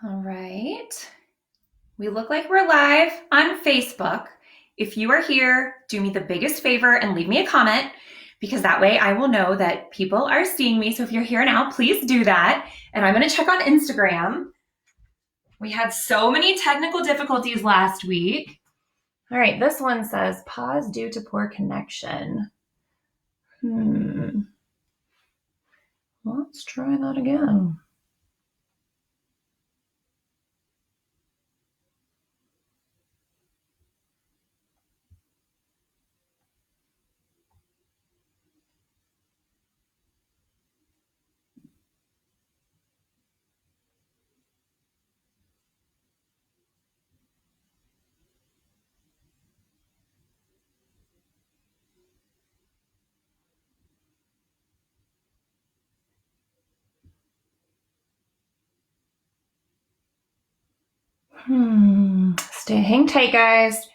All right. We look like we're live on Facebook. If you are here, do me the biggest favor and leave me a comment because that way I will know that people are seeing me. So if you're here now, please do that. And I'm going to check on Instagram. We had so many technical difficulties last week. All right, this one says pause due to poor connection. Let's try that again. Hang tight, guys.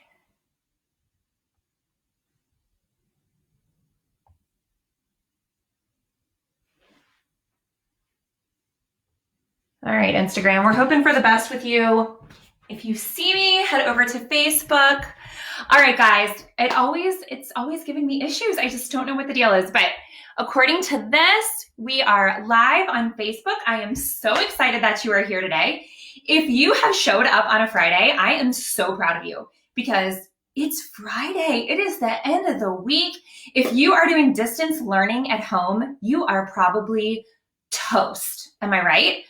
All right, Instagram, we're hoping for the best with you. If you see me, head over to Facebook. All right, guys, it's always giving me issues. I just don't know what the deal is, but according to this, we are live on Facebook. I am so excited that you are here today. If you have showed up on a Friday, I am so proud of you because it's Friday. It is the end of the week. If you are doing distance learning at home, you are probably toast. Am I right?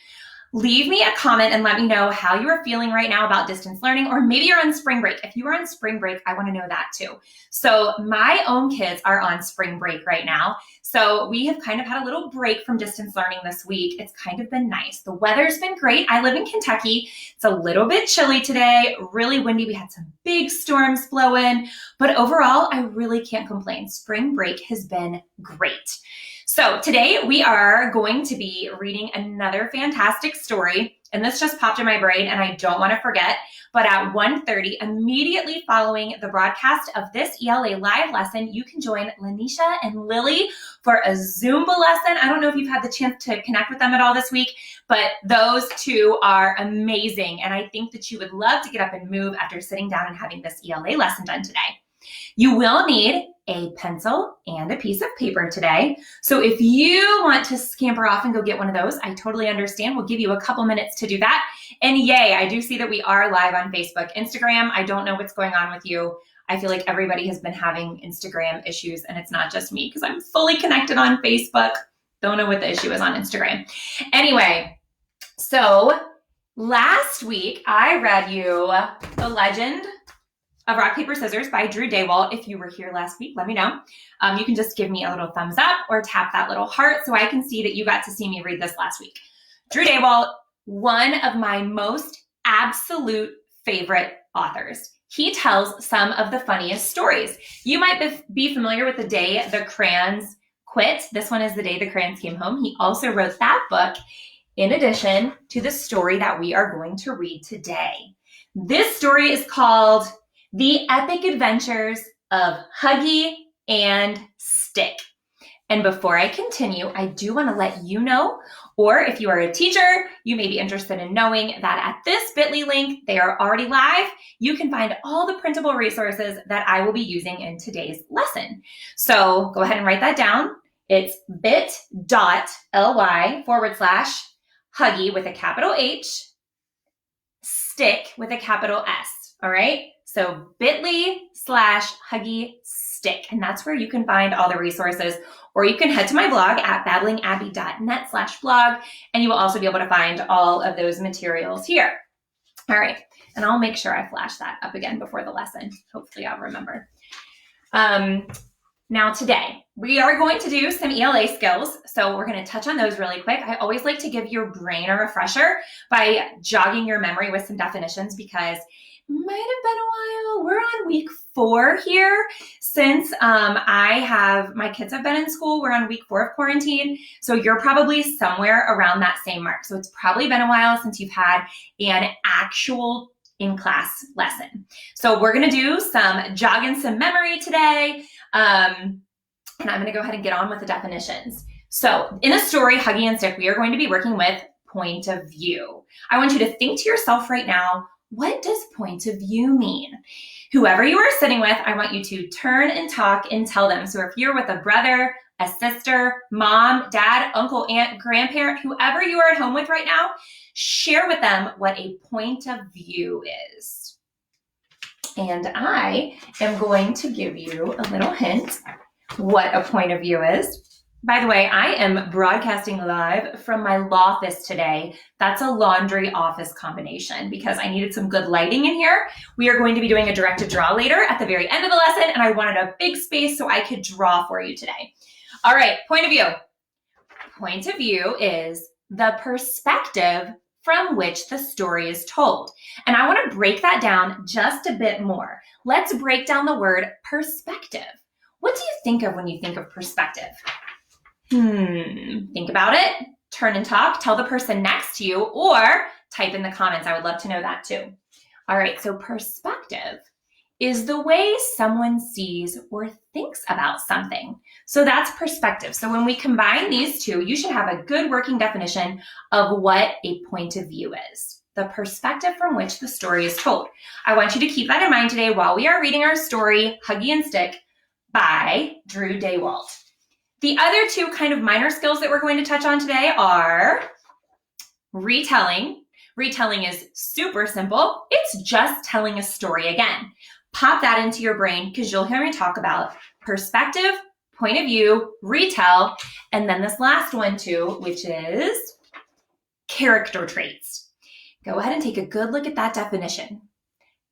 Leave me a comment and let me know how you are feeling right now about distance learning, or maybe you're on spring break. If you are on spring break, I want to know that too. So my own kids are on spring break right now. So we have kind of had a little break from distance learning this week. It's kind of been nice. The weather's been great. I live in Kentucky. It's a little bit chilly today, really windy. We had some big storms blow in, but overall, I really can't complain. Spring break has been great. So today we are going to be reading another fantastic story, and this just popped in my brain and I don't want to forget, but at 1:30, immediately following the broadcast of this ELA live lesson, you can join Lanisha and Lily for a Zumba lesson. I don't know if you've had the chance to connect with them at all this week, but those two are amazing, and I think that you would love to get up and move after sitting down and having this ELA lesson done today. You will need a pencil and a piece of paper today. So if you want to scamper off and go get one of those, I totally understand. We'll give you a couple minutes to do that. And yay, I do see that we are live on Facebook. Instagram, I don't know what's going on with you. I feel like everybody has been having Instagram issues, and it's not just me because I'm fully connected on Facebook. Don't know what the issue is on Instagram. Anyway, so last week I read you The Legend of Rock, Paper, Scissors by Drew Daywalt. If you were here last week, let me know. You can just give me a little thumbs up or tap that little heart so I can see that you got to see me read this last week. Drew Daywalt, one of my most absolute favorite authors. He tells some of the funniest stories. You might be familiar with The Day the Crayons Quit. This one is The Day the Crayons Came Home. He also wrote that book in addition to the story that we are going to read today. This story is called The Epic Adventures of Huggy and Stick. And before I continue, I do want to let you know, or if you are a teacher, you may be interested in knowing that at this bit.ly link, they are already live. You can find all the printable resources that I will be using in today's lesson. So go ahead and write that down. It's bit.ly/Huggy with a capital H, Stick with a capital S. All right. So bit.ly/Huggy Stick. And that's where you can find all the resources, or you can head to my blog at babblingabby.net/blog, and you will also be able to find all of those materials here. All right. And I'll make sure I flash that up again before the lesson. Hopefully I'll remember. Now today, we are going to do some ELA skills. So we're going to touch on those really quick. I always like to give your brain a refresher by jogging your memory with some definitions because might have been a while. We're on week 4 here since my kids have been in school. We're on week 4 of quarantine. So you're probably somewhere around that same mark. So it's probably been a while since you've had an actual in-class lesson. So we're going to do some jogging some memory today. And I'm going to go ahead and get on with the definitions. So in the story, Huggy and Stick, we are going to be working with point of view? I want you to think to yourself right now, what does point of view mean? Whoever you are sitting with, I want you to turn and talk and tell them. So if you're with a brother, a sister, mom, dad, uncle, aunt, grandparent, whoever you are at home with right now, share with them what a point of view is. And I am going to give you a little hint what a point of view is. By the way, I am broadcasting live from my law office today. That's a laundry office combination because I needed some good lighting in here. We are going to be doing a directed draw later at the very end of the lesson, and I wanted a big space so I could draw for you today. All right, point of view. Point of view is the perspective from which the story is told. And I want to break that down just a bit more. Let's break down the word perspective. What do you think of when you think of perspective? Think about it, turn and talk, tell the person next to you, or type in the comments. I would love to know that too. All right, so perspective is the way someone sees or thinks about something. So that's perspective. So when we combine these two, you should have a good working definition of what a point of view is, the perspective from which the story is told. I want you to keep that in mind today while we are reading our story, Huggy and Stick, by Drew Daywalt. The other two kind of minor skills that we're going to touch on today are retelling. Retelling is super simple. It's just telling a story again. Pop that into your brain because you'll hear me talk about perspective, point of view, retell, and then this last one too, which is character traits. Go ahead and take a good look at that definition.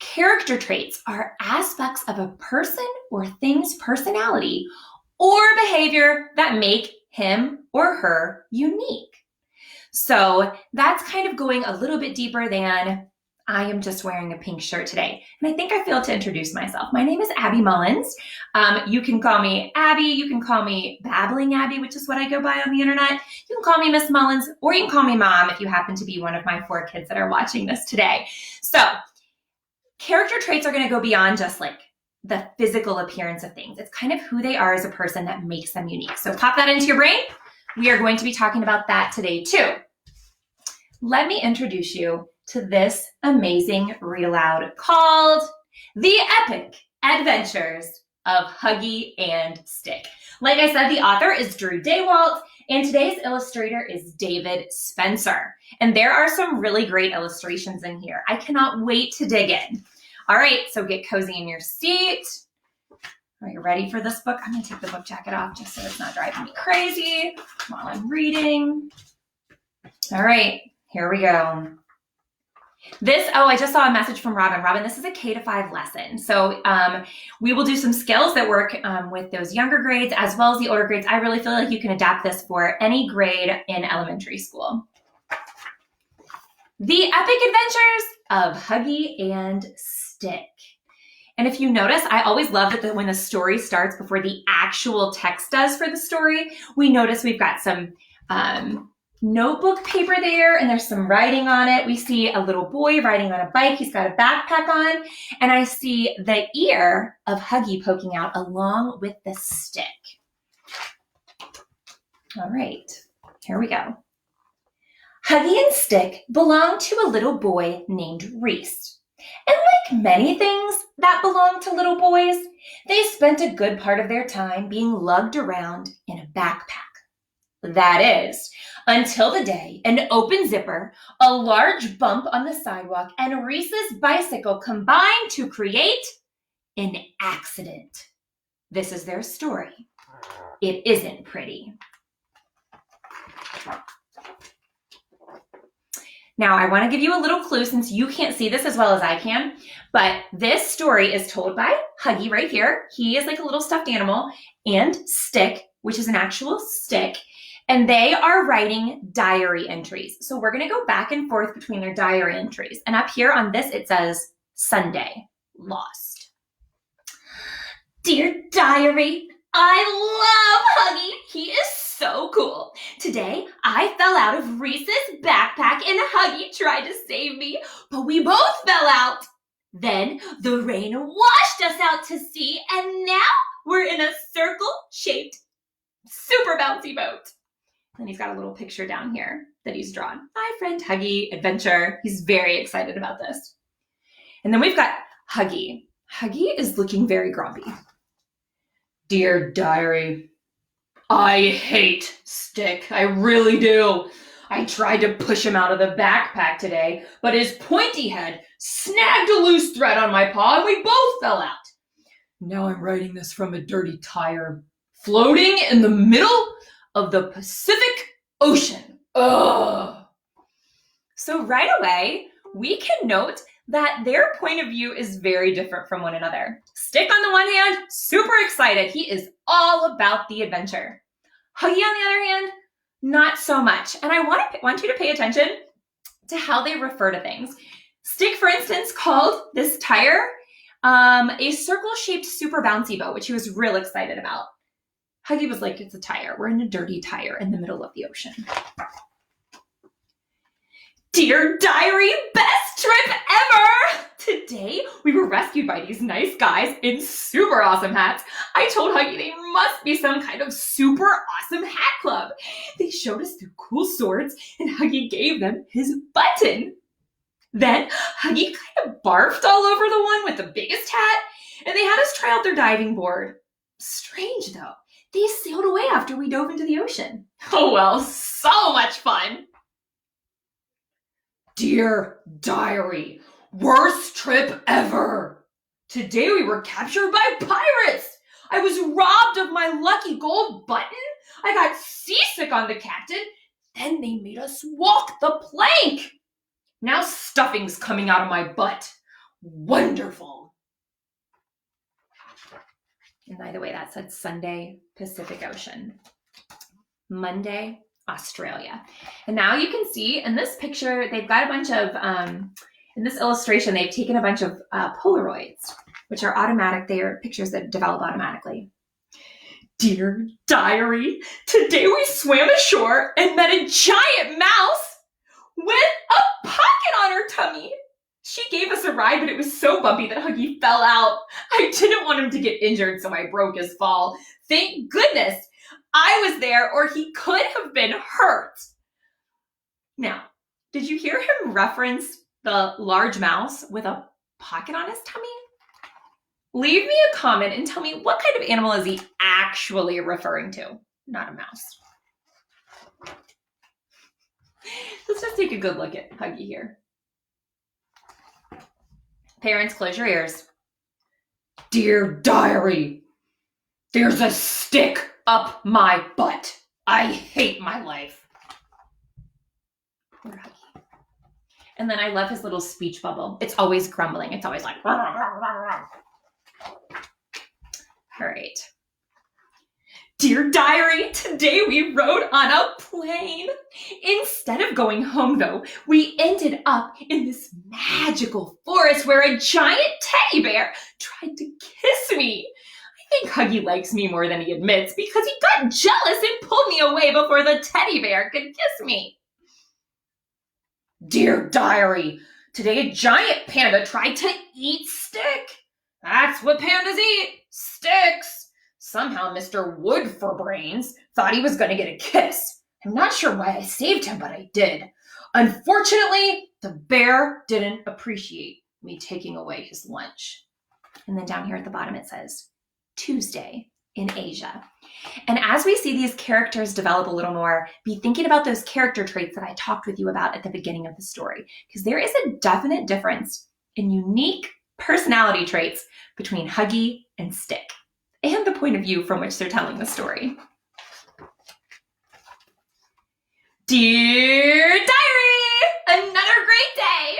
Character traits are aspects of a person or thing's personality or behavior that make him or her unique. So that's kind of going a little bit deeper than I am just wearing a pink shirt today. And I think I failed to introduce myself. My name is Abby Mullins. You can call me Abby. You can call me Babbling Abby, which is what I go by on the internet. You can call me Miss Mullins, or you can call me Mom if you happen to be one of my 4 kids that are watching this today. So character traits are going to go beyond just like the physical appearance of things. It's kind of who they are as a person that makes them unique. So pop that into your brain. We are going to be talking about that today too. Let me introduce you to this amazing read aloud called The Epic Adventures of Huggy and Stick. Like I said, the author is Drew Daywalt, and today's illustrator is David Spencer. And there are some really great illustrations in here. I cannot wait to dig in. All right, so get cozy in your seat. Are you ready for this book? I'm gonna take the book jacket off just so it's not driving me crazy while I'm reading. All right, here we go. I just saw a message from Robin. Robin, this is a K-5 lesson. So we will do some skills that work with those younger grades as well as the older grades. I really feel like you can adapt this for any grade in elementary school. The Epic Adventures of Huggy and Stick. And if you notice, I always love that when the story starts before the actual text does for the story, we notice we've got some notebook paper there, and there's some writing on it. We see a little boy riding on a bike. He's got a backpack on, and I see the ear of Huggy poking out along with the stick. All right, here we go. Huggy and Stick belonged to a little boy named Reese. And like many things that belong to little boys, they spent a good part of their time being lugged around in a backpack. That is, until the day an open zipper, a large bump on the sidewalk, and Reese's bicycle combined to create an accident. This is their story. It isn't pretty. Now, I want to give you a little clue since you can't see this as well as I can, but this story is told by Huggy right here. He is like a little stuffed animal, and Stick, which is an actual stick, and they are writing diary entries. So we're going to go back and forth between their diary entries. And up here on this, it says Sunday, lost. Dear diary, I love Huggy. He is so cool. Today, I fell out of Reese's backpack and Huggy tried to save me, but we both fell out. Then the rain washed us out to sea, and now we're in a circle-shaped, super bouncy boat. And he's got a little picture down here that he's drawn. Hi, friend Huggy, adventure. He's very excited about this. And then we've got Huggy. Huggy is looking very grumpy. Dear diary, I hate Stick. I really do. I tried to push him out of the backpack today, but his pointy head snagged a loose thread on my paw and we both fell out. Now I'm writing this from a dirty tire, floating in the middle of the Pacific Ocean. Ugh. So right away, we can note that their point of view is very different from one another. Stick on the one hand, super excited. He is all about the adventure. Huggy on the other hand, not so much. And I want you to pay attention to how they refer to things. Stick, for instance, called this tire a circle-shaped super bouncy boat, which he was real excited about. Huggy was like, it's a tire. We're in a dirty tire in the middle of the ocean. Dear diary, best trip ever! Today, we were rescued by these nice guys in super awesome hats. I told Huggy they must be some kind of super awesome hat club. They showed us their cool swords, and Huggy gave them his button. Then, Huggy kind of barfed all over the one with the biggest hat, and they had us try out their diving board. Strange, though. They sailed away after we dove into the ocean. Oh well, so much fun! Dear diary, worst trip ever. Today we were captured by pirates. I was robbed of my lucky gold button. I got seasick on the captain. Then they made us walk the plank. Now stuffing's coming out of my butt. Wonderful. And by the way, that said Sunday, Pacific Ocean. Monday, Australia. And now you can see in this picture, they've got a bunch of, in this illustration, they've taken a bunch of Polaroids, which are automatic. They are pictures that develop automatically. Dear diary, today we swam ashore and met a giant mouse with a pocket on her tummy. She gave us a ride, but it was so bumpy that Huggy fell out. I didn't want him to get injured, so I broke his fall. Thank goodness I was there, or he could have been hurt. Now, did you hear him reference the large mouse with a pocket on his tummy? Leave me a comment and tell me what kind of animal is he actually referring to, not a mouse. Let's just take a good look at Huggy here. Parents, close your ears. Dear diary, there's a stick up my butt. I hate my life. Poor Huggy. And then I love his little speech bubble. It's always grumbling. It's always like, rah, rah, rah, rah, rah. All right. Dear diary, today we rode on a plane. Instead of going home, though, we ended up in this magical forest where a giant teddy bear tried to kiss me. I think Huggy likes me more than he admits because he got jealous and pulled me away before the teddy bear could kiss me. Dear diary, today a giant panda tried to eat Stick. That's what pandas eat, sticks. Somehow Mr. Wood for Brains thought he was going to get a kiss. I'm not sure why I saved him, but I did. Unfortunately, the bear didn't appreciate me taking away his lunch. And then down here at the bottom it says, Tuesday in Asia. And as we see these characters develop a little more, be thinking about those character traits that I talked with you about at the beginning of the story, because there is a definite difference in unique personality traits between Huggy and Stick, and the point of view from which they're telling the story. Dear diary, another great day.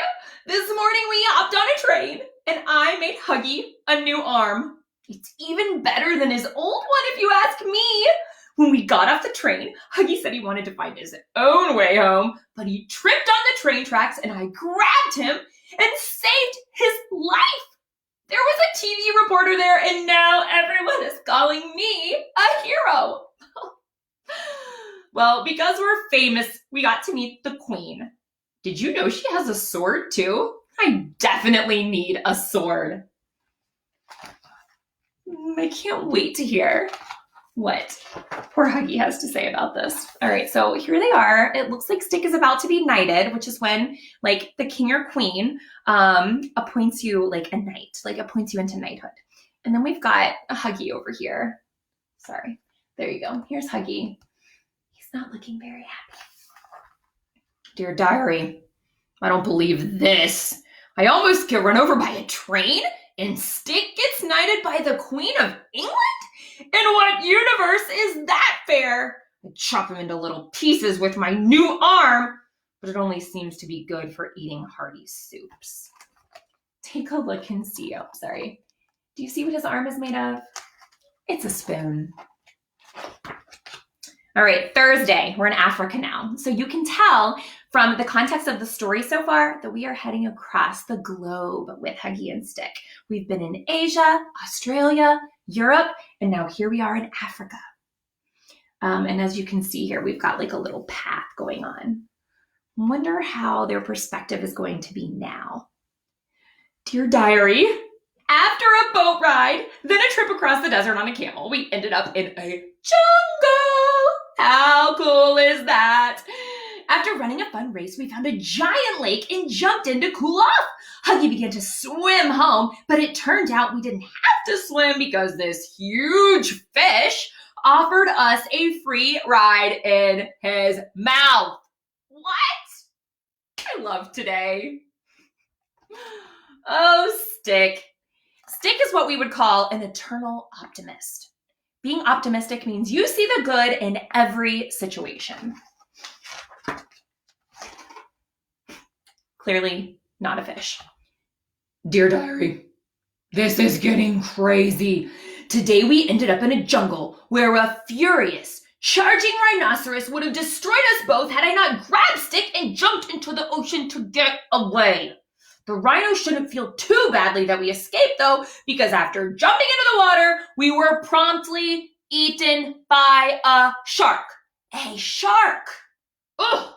This morning we hopped on a train and I made Huggy a new arm. It's even better than his old one if you ask me. When we got off the train, Huggy said he wanted to find his own way home, but he tripped on the train tracks and I grabbed him and saved his life. There was a TV reporter there, and now everyone is calling me a hero. Well, because we're famous, we got to meet the Queen. Did you know she has a sword, too? I definitely need a sword. I can't wait to hear what poor Huggy has to say about this. All right, so here they are. It looks like Stick is about to be knighted, which is when like the king or queen appoints you like a knight, like appoints you into knighthood. And then we've got a Huggy over here. Sorry, there you go. Here's Huggy. He's not looking very happy. Dear diary, I don't believe this. I almost get run over by a train and Stick gets knighted by the Queen of England? In what universe is that fair? I chop him into little pieces with my new arm, but it only seems to be good for eating hearty soups. Take a look and see. Oh, sorry. Do you see what his arm is made of? It's a spoon. All right, Thursday. We're in Africa now. So you can tell from the context of the story so far that we are heading across the globe with Huggy and Stick. We've been in Asia, Australia, Europe, and now here we are in Africa. And as you can see here, we've got like a little path going on. Wonder how their perspective is going to be now. Dear diary, after a boat ride, then a trip across the desert on a camel, we ended up in a jungle. How cool is that? After running a fun race, we found a giant lake and jumped in to cool off. Huggy began to swim home, but it turned out we didn't have to swim because this huge fish offered us a free ride in his mouth. What? I love today. Oh, Stick. Stick is what we would call an eternal optimist. Being optimistic means you see the good in every situation. Clearly not a fish. Dear diary, this is getting crazy. Today we ended up in a jungle where a furious, charging rhinoceros would have destroyed us both had I not grabbed Stick and jumped into the ocean to get away. The rhino shouldn't feel too badly that we escaped though, because after jumping into the water, we were promptly eaten by a shark. A shark! Ugh!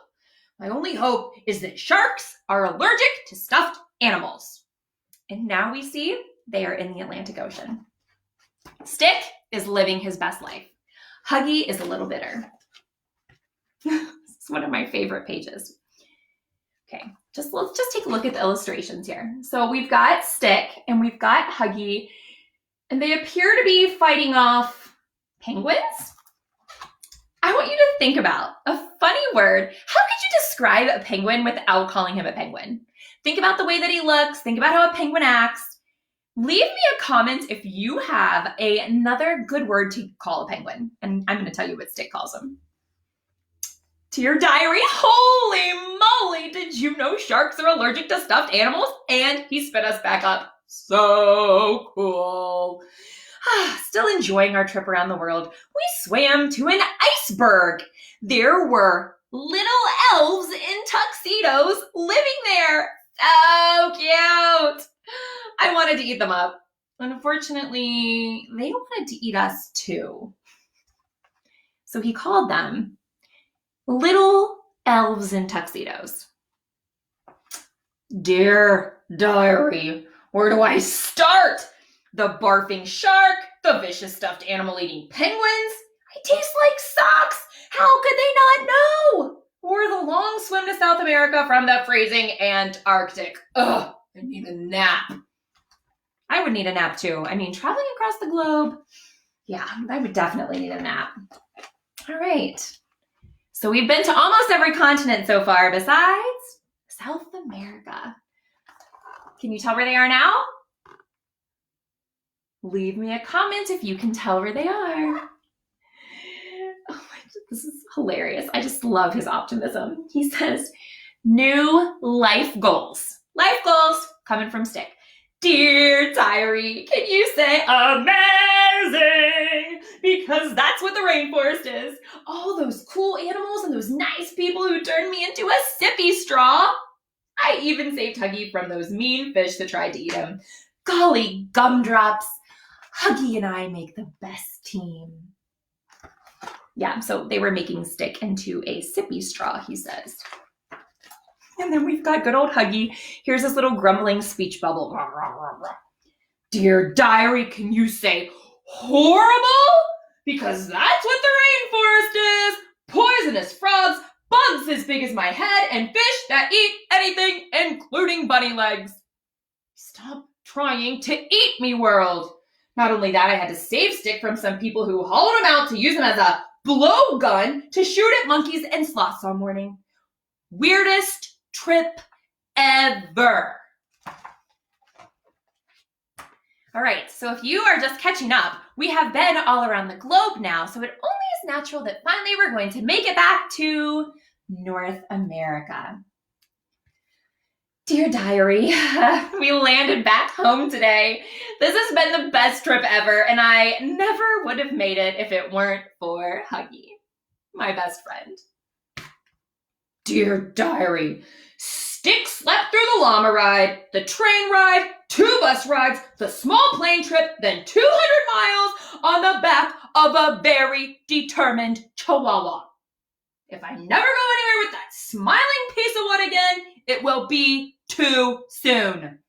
My only hope is that sharks are allergic to stuffed animals. And now we see they are in the Atlantic Ocean. Stick is living his best life. Huggy is a little bitter. This is one of my favorite pages. Okay, let's just take a look at the illustrations here. So we've got Stick and we've got Huggy, and they appear to be fighting off penguins. I want you to think about a funny word. How could you describe a penguin without calling him a penguin? Think about the way that he looks. Think about how a penguin acts. Leave me a comment if you have another good word to call a penguin. And I'm going to tell you what Stick calls him. To your diary, holy moly, did you know sharks are allergic to stuffed animals? And he spit us back up. So cool. Still enjoying our trip around the world, we swam to an iceberg. There were little elves in tuxedos living there. So cute. I wanted to eat them up. Unfortunately, they wanted to eat us too. So he called them little elves in tuxedos. Dear diary, where do I start? The barfing shark, the vicious stuffed animal eating penguins. I taste like socks. How could they not know? Or the long swim to South America from the freezing Antarctic. Ugh, I need a nap. I would need a nap too. I mean, traveling across the globe, yeah, I would definitely need a nap. All right. So we've been to almost every continent so far besides South America. Can you tell where they are now? Leave me a comment if you can tell where they are. Oh, this is hilarious. I just love his optimism. He says, new life goals. Life goals coming from Stick. Dear diary, can you say amazing? Because that's what the rainforest is. All those cool animals and those nice people who turned me into a sippy straw. I even saved Huggy from those mean fish that tried to eat him. Golly gumdrops. Huggy and I make the best team. Yeah, so they were making Stick into a sippy straw, he says. And then we've got good old Huggy. Here's this little grumbling speech bubble. Dear diary, can you say horrible? because that's what the rainforest is. Poisonous frogs, bugs as big as my head, and fish that eat anything, including bunny legs. Stop trying to eat me, world. Not only that, I had to save Stick from some people who hollowed him out to use him as a blowgun to shoot at monkeys and sloths all morning. Weirdest trip ever. All right, so if you are just catching up, we have been all around the globe now, so it only is natural that finally we're going to make it back to North America. Dear diary, we landed back home today. This has been the best trip ever, and I never would have made it if it weren't for Huggy, my best friend. Dear diary, Stick slept through the llama ride, the train ride, 2 bus rides, the small plane trip, then 200 miles on the back of a very determined chihuahua. If I never go anywhere with that smiling piece of wood again, it will be too soon.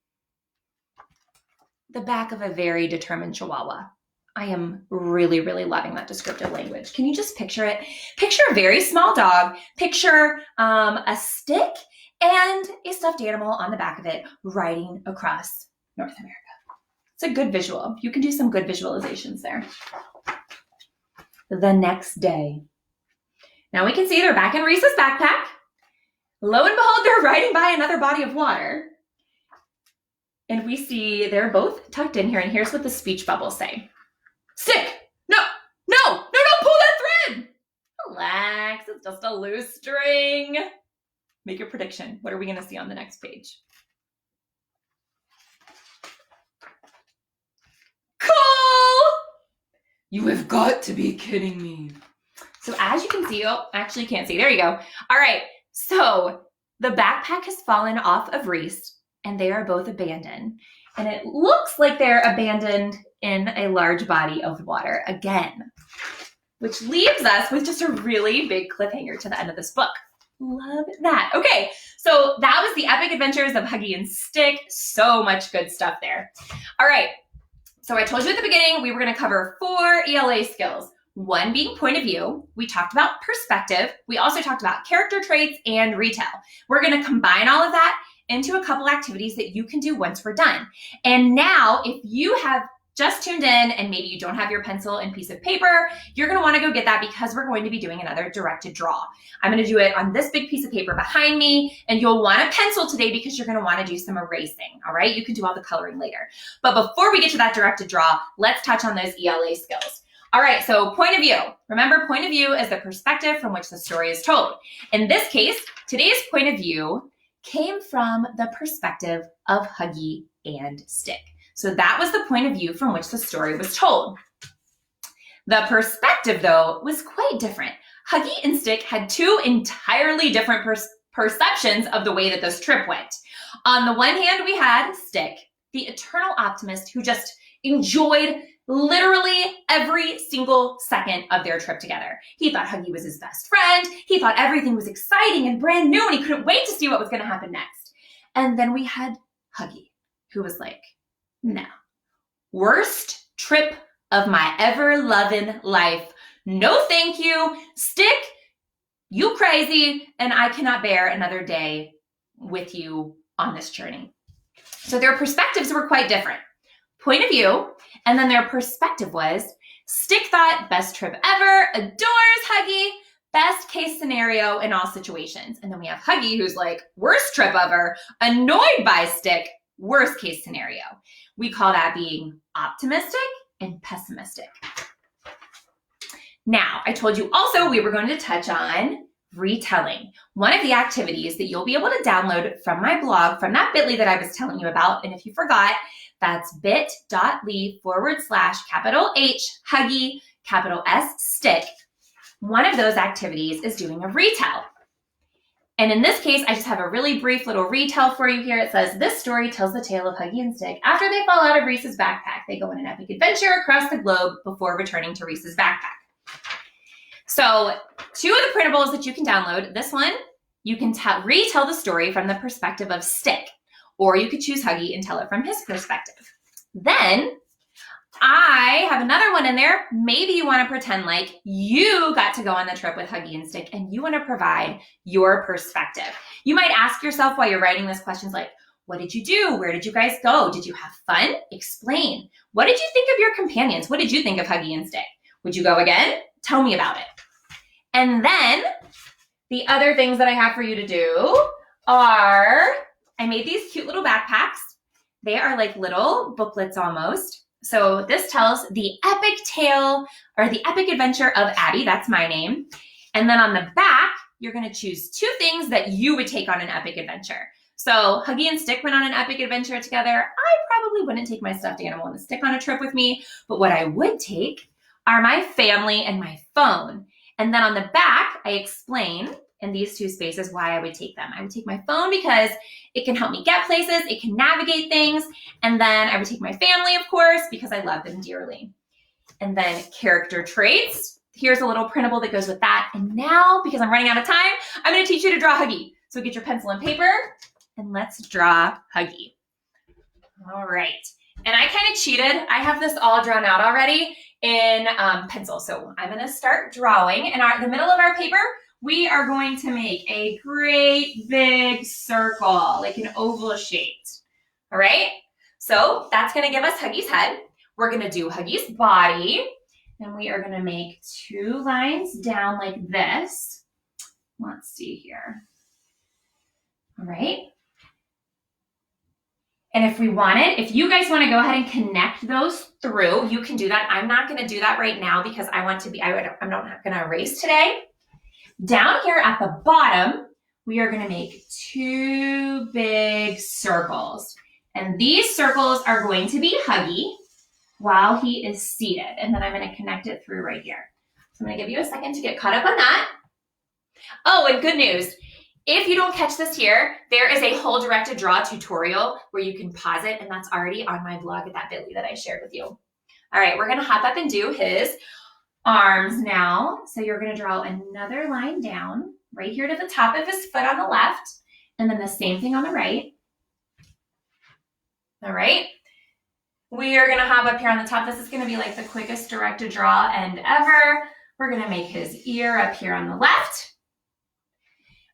The back of a very determined chihuahua. I am really, really loving that descriptive language. Can you just picture it? Picture a very small dog. Picture a stick and a stuffed animal on the back of it riding across North America. It's a good visual. You can do some good visualizations there. The next day. Now we can see they're back in Reese's backpack. Lo and behold, they're riding by another body of water. And we see they're both tucked in here. And here's what the speech bubbles say. Stick! No, don't pull that thread! Relax, it's just a loose string. Make your prediction. What are we going to see on the next page? Cool! You have got to be kidding me. So as you can see, actually you can't see. There you go. All right. So the backpack has fallen off of Reese and they are both abandoned. And it looks like they're abandoned in a large body of water again, which leaves us with just a really big cliffhanger to the end of this book. Love that. Okay, so that was the epic adventures of Huggy and Stick. So much good stuff there. All right, so I told you at the beginning we were going to cover 4 ELA skills. 1 being point of view. We talked about perspective. We also talked about character traits and retell. We're going to combine all of that into a couple activities that you can do once we're done. And now, if you have just tuned in and maybe you don't have your pencil and piece of paper, you're going to want to go get that because we're going to be doing another directed draw. I'm going to do it on this big piece of paper behind me, and you'll want a pencil today because you're going to want to do some erasing, all right? You can do all the coloring later. But before we get to that directed draw, let's touch on those ELA skills. All right, so point of view. Remember, point of view is the perspective from which the story is told. In this case, today's point of view came from the perspective of Huggy and Stick. So that was the point of view from which the story was told. The perspective, though, was quite different. Huggy and Stick had 2 entirely different perceptions of the way that this trip went. On the one hand, we had Stick, the eternal optimist who just enjoyed literally every single second of their trip together. He thought Huggy was his best friend. He thought everything was exciting and brand new, and he couldn't wait to see what was going to happen next. And then we had Huggy, who was like, no, worst trip of my ever-loving life. No thank you. Stick, you crazy, and I cannot bear another day with you on this journey. So their perspectives were quite different. Point of view, and then their perspective was, Stick thought, best trip ever, adores Huggy, best case scenario in all situations. And then we have Huggy, who's like, worst trip ever, annoyed by Stick, worst case scenario. We call that being optimistic and pessimistic. Now, I told you also we were going to touch on retelling. One of the activities that you'll be able to download from my blog, from that bit.ly that I was telling you about, and if you forgot, that's bit.ly/H Huggy, S Stick. One of those activities is doing a retell. And in this case, I just have a really brief little retell for you here. It says, this story tells the tale of Huggy and Stick. After they fall out of Reese's backpack, they go on an epic adventure across the globe before returning to Reese's backpack. So 2 of the printables that you can download, this one, you can retell the story from the perspective of Stick, or you could choose Huggy and tell it from his perspective. Then I have another one in there. Maybe you want to pretend like you got to go on the trip with Huggy and Stick and you want to provide your perspective. You might ask yourself while you're writing this questions like, what did you do? Where did you guys go? Did you have fun? Explain. What did you think of your companions? What did you think of Huggy and Stick? Would you go again? Tell me about it. And then the other things that I have for you to do are, I made these cute little backpacks. They are like little booklets almost. So this tells the epic tale or the epic adventure of Abby. That's my name. And then on the back, you're going to choose 2 things that you would take on an epic adventure. So Huggy and Stick went on an epic adventure together. I probably wouldn't take my stuffed animal and Stick on a trip with me, but what I would take are my family and my phone. And then on the back, I explain in these 2 spaces why I would take them. I would take my phone because it can help me get places, it can navigate things, and then I would take my family, of course, because I love them dearly. And then character traits. Here's a little printable that goes with that. And now, because I'm running out of time, I'm going to teach you to draw Huggy. So get your pencil and paper, and let's draw Huggy. All right. And I kind of cheated. I have this all drawn out already in pencil. So I'm going to start drawing. In the middle of our paper, we are going to make a great big circle, like an oval shaped. All right? So that's going to give us Huggy's head. We're going to do Huggy's body. And we are going to make 2 lines down like this. Let's see here. All right. And if we want it, if you guys want to go ahead and connect those through, you can do that. I'm not going to do that right now because I'm not going to erase today. Down here at the bottom, we are going to make 2 big circles. And these circles are going to be Huggy while he is seated. And then I'm going to connect it through right here. So I'm going to give you a second to get caught up on that. Oh, and good news. If you don't catch this here, there is a whole directed draw tutorial where you can pause it, and that's already on my blog at that bit.ly that I shared with you. All right, we're going to hop up and do his arms now. So you're going to draw another line down right here to the top of his foot on the left, and then the same thing on the right. All right. We are going to hop up here on the top. This is going to be like the quickest directed draw end ever. We're going to make his ear up here on the left.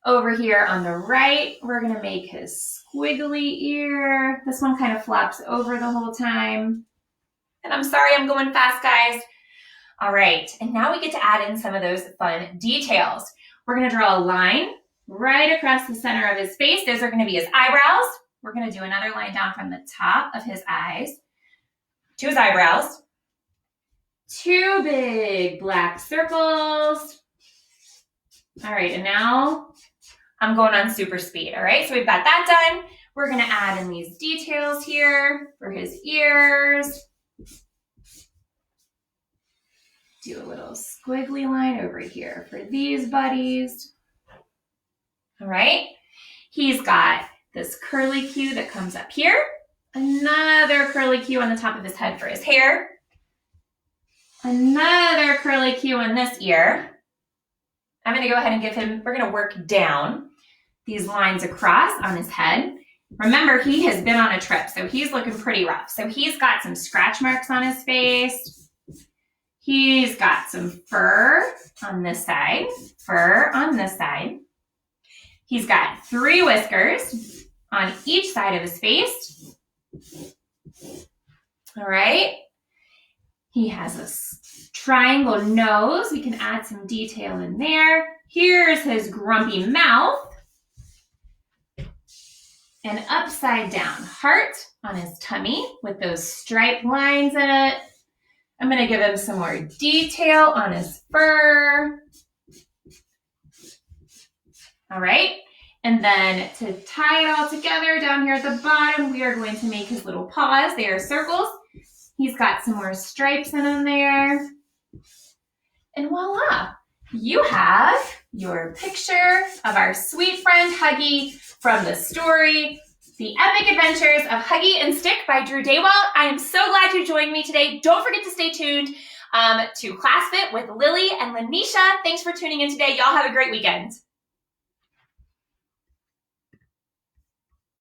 Over here on the right, we're going to make his squiggly ear. This one kind of flops over the whole time. And I'm sorry I'm going fast, guys. All right, and now we get to add in some of those fun details. We're going to draw a line right across the center of his face. Those are going to be his eyebrows. We're going to do another line down from the top of his eyes to his eyebrows. 2 big black circles. All right, and now I'm going on super speed, all right? So we've got that done. We're gonna add in these details here for his ears. Do a little squiggly line over here for these buddies. All right? He's got this curly Q that comes up here. Another curly Q on the top of his head for his hair. Another curly Q in this ear. I'm going to go ahead and give him, we're going to work down these lines across on his head. Remember, he has been on a trip, so he's looking pretty rough. So he's got some scratch marks on his face. He's got some fur on this side, fur on this side. He's got 3 whiskers on each side of his face. All right. He has a triangle nose. We can add some detail in there. Here's his grumpy mouth. An upside down heart on his tummy with those striped lines in it. I'm going to give him some more detail on his fur. All right. And then to tie it all together down here at the bottom, we are going to make his little paws. They are circles. He's got some more stripes in them there. And voila, you have your picture of our sweet friend Huggy from the story, The Epic Adventures of Huggy and Stick by Drew Daywalt. I am so glad you joined me today. Don't forget to stay tuned to ClassFit with Lily and Lanisha. Thanks for tuning in today. Y'all have a great weekend.